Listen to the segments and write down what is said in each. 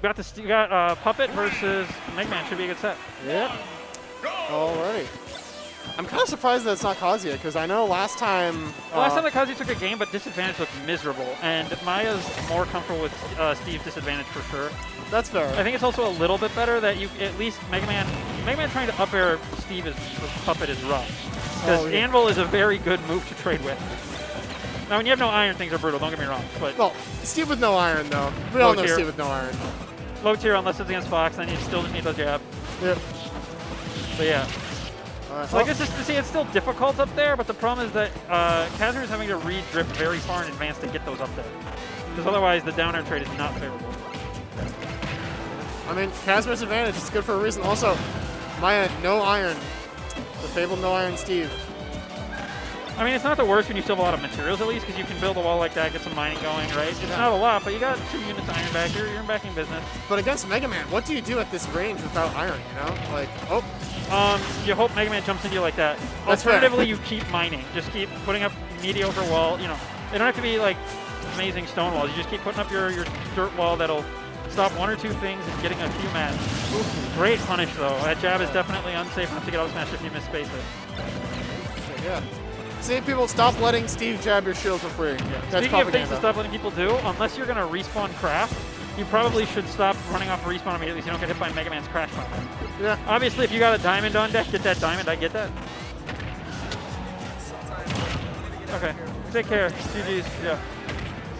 You got Puppet versus Mega Man. Should be a good set. Yeah. Alrighty. I'm kind of surprised that it's not Kazuya, because I know last time... last time that Kazuya took a game, but disadvantage looked miserable. And Maya's more comfortable with Steve's disadvantage for sure. That's fair. I think it's also a little bit better that you at least Mega Man trying to up air Steve with Puppet is rough. Because Anvil is a very good move to trade with. Now, when you have no iron, things are brutal, don't get me wrong. But well, Steve with no iron, though. We all know Steve with no iron. Low tier unless it's against Fox, then you still just need the jab. Yep. But yeah. Like it's still difficult up there, but the problem is that Kasmir is having to re-drip very far in advance to get those up there. Because otherwise, the down air trade is not favorable. I mean, Kasmir's advantage is good for a reason. Also, Maya, no iron. The fabled no iron Steve. I mean, it's not the worst when you still have a lot of materials, at least, because you can build a wall like that, get some mining going, right? It's not a lot, but you got 2 units of iron back. You're in backing business. But against Mega Man, what do you do at this range without iron, you know? Like, you hope Mega Man jumps into you like that. That's Alternatively, fair. you keep mining. Just keep putting up mediocre wall. You know, they don't have to be like amazing stone walls. You just keep putting up your dirt wall that'll stop 1 or 2 things and getting a few mats. Great punish, though. That jab is definitely unsafe enough to get out smash if you misspace it. Yeah. See, people, stop letting Steve jab your shield for free. Yeah. That's Speaking of things to stop letting people do, unless you're going to respawn craft, you probably should stop running off a respawn immediately so you don't get hit by Mega Man's crash bomb. Yeah. Obviously, if you got a diamond on deck, get that diamond. I get that. Okay. Take care. GG's. Yeah.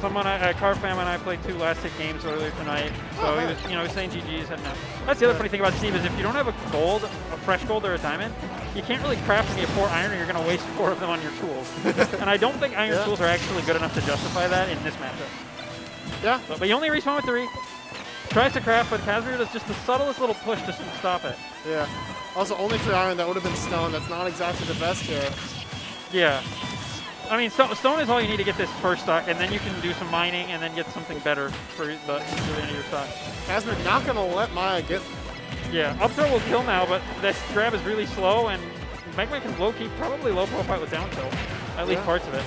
Someone, Car Fam and I played 2 last hit games earlier tonight, so he was, he was saying GG's. And that's the other funny thing about Steve is if you don't have a gold, a fresh gold or a diamond, you can't really craft when you have 4 iron, or you're going to waste 4 of them on your tools. And I don't think iron tools are actually good enough to justify that in this matchup. Yeah. But you only respawn with 3. Tries to craft, but Kasmir does just the subtlest little push to stop it. Yeah. Also, only 3 iron, that would have been stone. That's not exactly the best here. Yeah. I mean, stone is all you need to get this first stock, and then you can do some mining and then get something better for the end of your stock. Kasmir not going to let Maya get... Yeah, up throw will kill now, but this grab is really slow, and Mega Man can low-key probably low profile with down tilt, at least parts of it.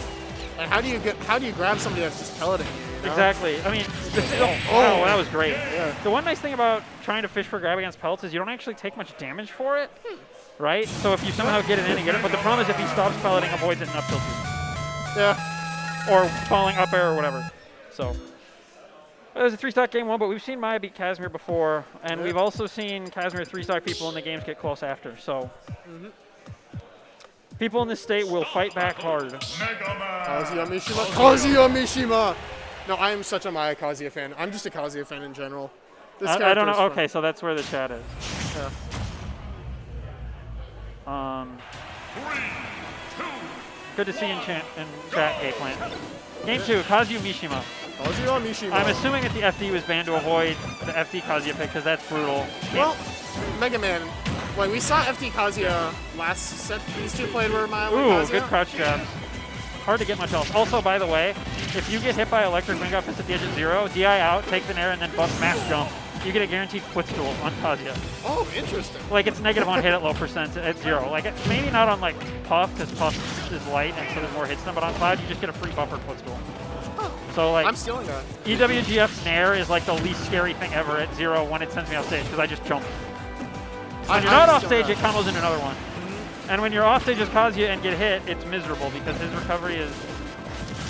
And how do you grab somebody that's just pelleting you? You know? Exactly. I mean, wow, that was great. Yeah. The one nice thing about trying to fish for grab against pellets is you don't actually take much damage for it, right? So if you somehow get it in and get it, but the problem is if he stops pelleting, avoids it and up tilts you. Yeah. Or falling up air or whatever. So it was a 3-stock game 1, but we've seen Maya beat Kasmir before, and we've also seen Kasmir 3-stock people in the games get close after. So people in this state will fight back hard. Kazuya Mishima. Kazuya Mishima! No, I am such a Maya Kazuya fan. I'm just a Kazuya fan in general. I don't know. Okay, so that's where the chat is. Yeah. 3, 2. Good to see in chat, A-Plant. Game 2, Kazuya Mishima. Kazuya Mishima. I'm assuming that the FD was banned to avoid the FD Kazuya pick because that's brutal. Well, Mega Man. Like, we saw FD Kazuya last set these 2 played where Maya went Kazuya. Good crouch jabs. Hard to get much else. Also, by the way, if you get hit by electric wing up at the edge at 0, DI out, take the nair, and then buff max jump, you get a guaranteed footstool on Kazuya. Oh, interesting. Like, it's negative on hit at low percent at 0. Like, maybe not on, like, Puff, because Puff is light and so there's more hits than, but on Cloud, you just get a free buffer footstool. So, like, I'm stealing that. EWGF nair is, like, the least scary thing ever at 0 when it sends me off stage, because I just jump. When you're not off stage, it combos in another one. And when you're off stage as Kazuya and get hit, it's miserable because his recovery is...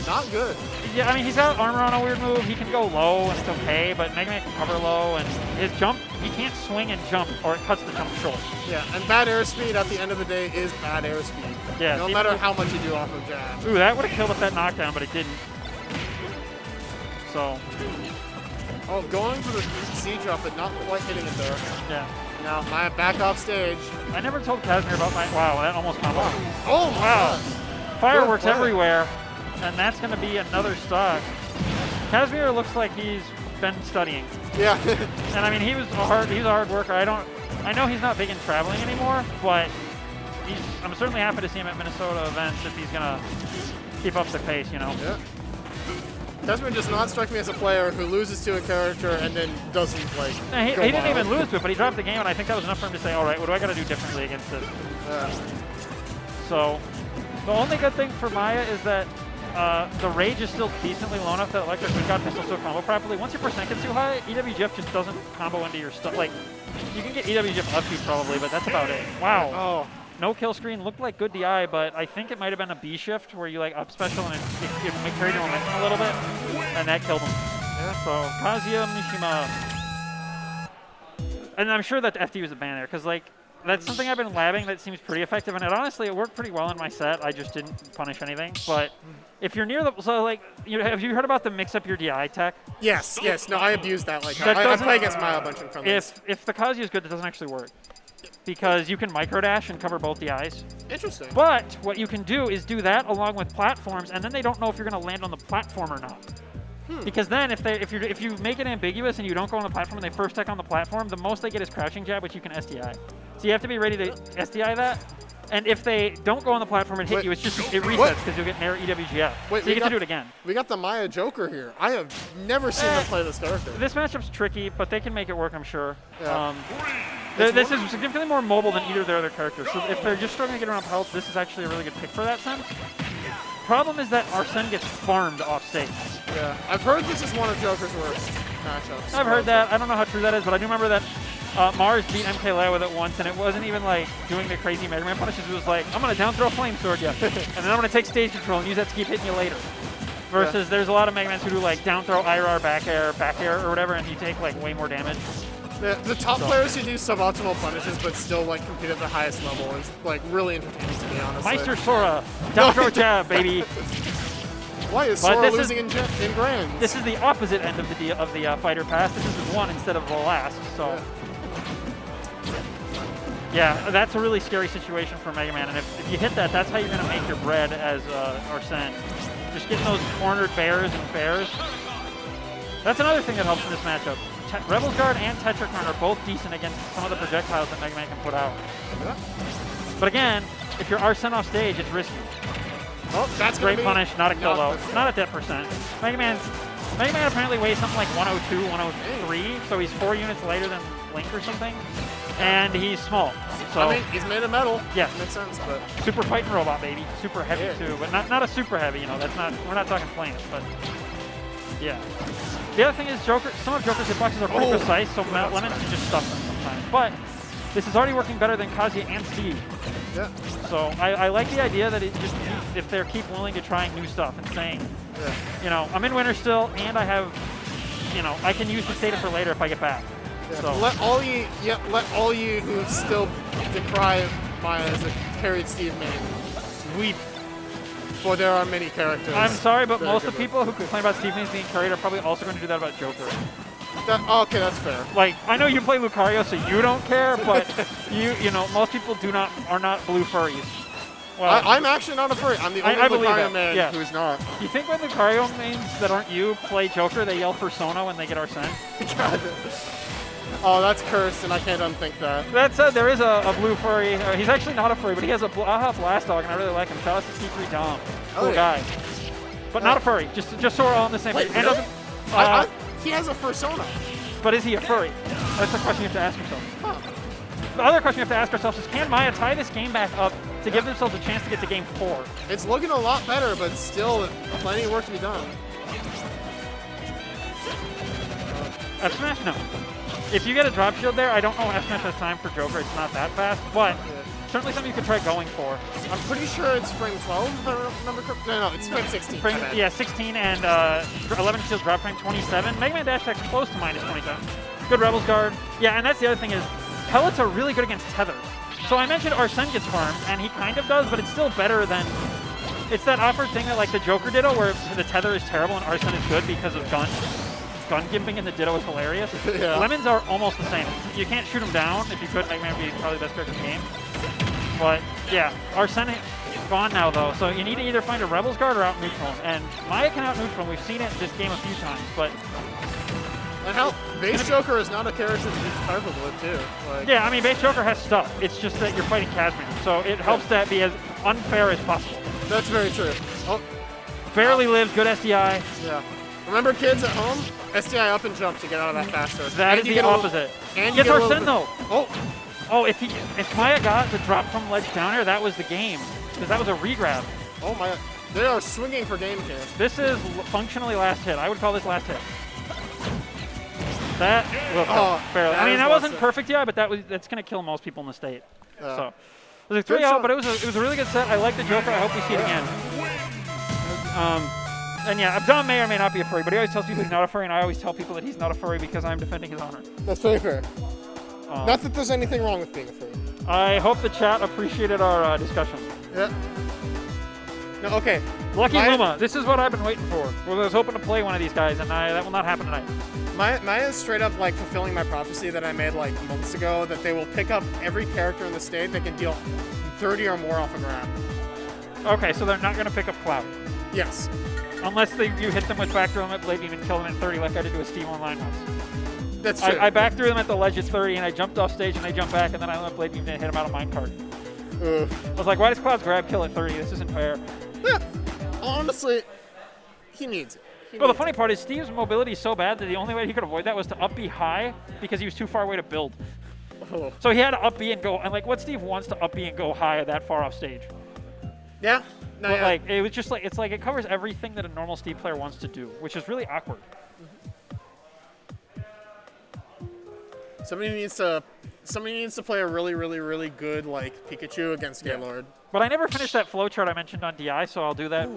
not good. Yeah, I mean, he's got armor on a weird move. He can go low and it's okay, but Mega Man can cover low, and his jump, he can't swing and jump or it cuts the jump short. Yeah, and bad airspeed at the end of the day is bad airspeed. Yeah, no matter how much you do off of jab. Ooh, that would have killed with that knockdown, but it didn't. So... oh, going for the siege up but not quite hitting it there. Yeah. Now, Maya back off stage. I never told Kasmir about my... wow, that almost combo. Oh, wow. Fireworks everywhere, and that's going to be another stock. Kasmir looks like he's been studying. Yeah. And I mean, he's a hard worker. I know he's not big in traveling anymore, but I'm certainly happy to see him at Minnesota events if he's going to keep up the pace, you know. Yeah. Kasmir does not strike me as a player who loses to a character and then doesn't, like, he didn't even lose to it, but he dropped the game, and I think that was enough for him to say, all right, what do I got to do differently against this? So the only good thing for Maya is that the Rage is still decently low enough that Electric Wind God Pistol still combo properly. Once your percent gets too high, EWGF just doesn't combo into your stuff. Like, you can get EWGF up to probably, but that's about it. Wow. Oh. No kill screen, looked like good DI, but I think it might have been a B shift where you like up special and it carried your momentum a little bit, and that killed him. Yeah. So, Kazuya Mishima. And I'm sure that FD was a ban there, because like, that's something I've been labbing that seems pretty effective, and honestly, it worked pretty well in my set. I just didn't punish anything. But if you're near the, so like, have you heard about the mix up your DI tech? Yes, yes. No, I abuse that. Like, That I play against Maya a bunch in friendlies. If the Kazuya is good, it doesn't actually work. Because you can microdash and cover both DIs. Interesting. But what you can do is do that along with platforms, and then they don't know if you're going to land on the platform or not. Because then if you make it ambiguous and you don't go on the platform and they first tech on the platform, the most they get is crouching jab, which you can SDI. So you have to be ready to SDI that. And if they don't go on the platform and hit you, it's just it resets because you'll get near EWGF. Wait, so you get to do it again. We got the Maya Joker here. I have never seen them play this character. This matchup's tricky, but they can make it work, I'm sure. Yeah. This is significantly more mobile than either of their other characters. So if they're just struggling to get around health, this is actually a really good pick for that sense. Problem is that Arsene gets farmed off stage. Yeah, I've heard this is one of Joker's worst matchups. I've heard that. I don't know how true that is, but I do remember that Mars beat MKLea with it once, and it wasn't even like doing the crazy Mega Man punishes. It was like, I'm going to down throw Flame Sword you, and then I'm going to take stage control and use that to keep hitting you later. Versus there's a lot of Mega Mans who do like down throw, IR, back air, or whatever, and you take like way more damage. The top players who do suboptimal punishes but still like compete at the highest level is like really entertaining to me, honestly. Meister Sora, down throw jab, baby. Why is Sora losing in grands? This is the opposite end of the fighter pass. This is the one instead of the last. So yeah, that's a really scary situation for Mega Man. And if you hit that, that's how you're gonna make your bread as Arsene. Just getting those cornered bears and bears. That's another thing that helps in this matchup. Rebel's Guard and Tetracron are both decent against some of the projectiles that Mega Man can put out. Yeah. But again, if you're Arsene off stage, it's risky. Oh, that's great punish, not a kill though. Not at that percent. Mega Man apparently weighs something like 102, 103, so he's 4 units lighter than Link or something. And he's small. So I mean, he's made of metal. Yes. Makes sense, but super fighting robot, baby. Super heavy too, but not a super heavy, you know, that's not, we're not talking flames, but yeah. The other thing is some of Joker's hitboxes are pretty precise, so Lemons can just stuff them sometimes. But this is already working better than Kazuya and Steve. Yeah. So I like the idea that it just, if they keep willing to trying new stuff and saying, you know, I'm in winter still, and I have, you know, I can use this data for later if I get back. Yeah. So Let all you who still decry Maya as a carried Steve main weep. For there are many characters. I'm sorry, but most of the people who complain about Steve Mains being carried are probably also going to do that about Joker. Okay, that's fair. Like, I know you play Lucario, so you don't care, but you know, most people are not blue furries. Well, I'm actually not a furry. I'm the only Lucario man who's not. You think when Lucario mains that aren't you play Joker, they yell Persona when they get Arsene? God. Oh, that's cursed, and I can't unthink that. That said, there is a blue furry. He's actually not a furry, but he has a Blast Dog, and I really like him. Shout out to C3 Dom. Cool guy. But not a furry. Just so we're all on the same page. Wait, really? He has a persona. But is he a furry? That's the question you have to ask yourself. Huh. The other question you have to ask ourselves is, can Maya tie this game back up to give themselves a chance to get to game 4? It's looking a lot better, but still plenty of work to be done. F Smash? No. If you get a drop shield there, I don't know if F Smash has time for Joker. It's not that fast, but certainly something you could try going for. I'm pretty sure it's frame 12, if I remember correctly. No, it's frame 16. Yeah, 16 and 11 shield drop frame 27. Mega Man dash attack's close to minus 27. Good Rebels Guard. Yeah, and that's the other thing is, pellets are really good against tethers. So I mentioned Arsene gets farmed, and he kind of does, but it's still better than... It's that awkward thing that like the Joker Ditto, where the tether is terrible and Arsene is good because of gun gimping in the Ditto is hilarious. Yeah. Lemons are almost the same. You can't shoot them down. If you could, Mega Man would be probably the best character in the game. But yeah, Arsene is gone now though, so you need to either find a Rebels Guard or out neutral. And Maya can out neutral. We've seen it in this game a few times, but... And how base Joker is not a character to be careful with too. Like, yeah, I mean base Joker has stuff. It's just that you're fighting Kasmir, so it helps that be as unfair as possible. That's very true. Oh, barely lives, good SDI. Yeah. Remember, kids at home, SDI up and jump to get out of that faster. That is the opposite. And gets Arsene though. Oh, if Maya got the drop from ledge down air, that was the game, because that was a regrab. Oh my! They are swinging for game here. This is functionally last hit. I would call this last hit. That barely. I mean, that wasn't perfect, yeah, but that's going to kill most people in the state. So it was a 3-0, but it was a really good set. I like the Joker. I hope we see it again. And yeah, Abdon may or may not be a furry, but he always tells people he's not a furry, and I always tell people that he's not a furry because I'm defending his honor. That's very fair. Not that there's anything wrong with being a furry. I hope the chat appreciated our discussion. Yeah. No, okay. Lucky Luma, this is what I've been waiting for. Well, I was hoping to play one of these guys, and that will not happen tonight. Maya is straight up like fulfilling my prophecy that I made like months ago that they will pick up every character in the state that can deal 30 or more off a grab. Okay, so they're not going to pick up Cloud. Yes. Unless you hit them with back throw them at Blade Beam and kill them at 30 like I did to a Steve Online once. That's true. I back threw them at the ledge at 30 and I jumped off stage and they jumped back and then I let Blade Beam and hit him out of minecart. I was like, why does Cloud's grab kill at 30? This isn't fair. Yeah. Honestly, he needs it. Well, the funny part is Steve's mobility is so bad that the only way he could avoid that was to up B high because he was too far away to build. Oh. So he had to up B and go. And like, what Steve wants to up B and go high that far off stage? Yeah. No, But like, it was just like, it's like it covers everything that a normal Steve player wants to do, which is really awkward. Somebody needs to play a really, really, really good like Pikachu against Gaylord. But I never finished that flowchart I mentioned on DI, so I'll do that for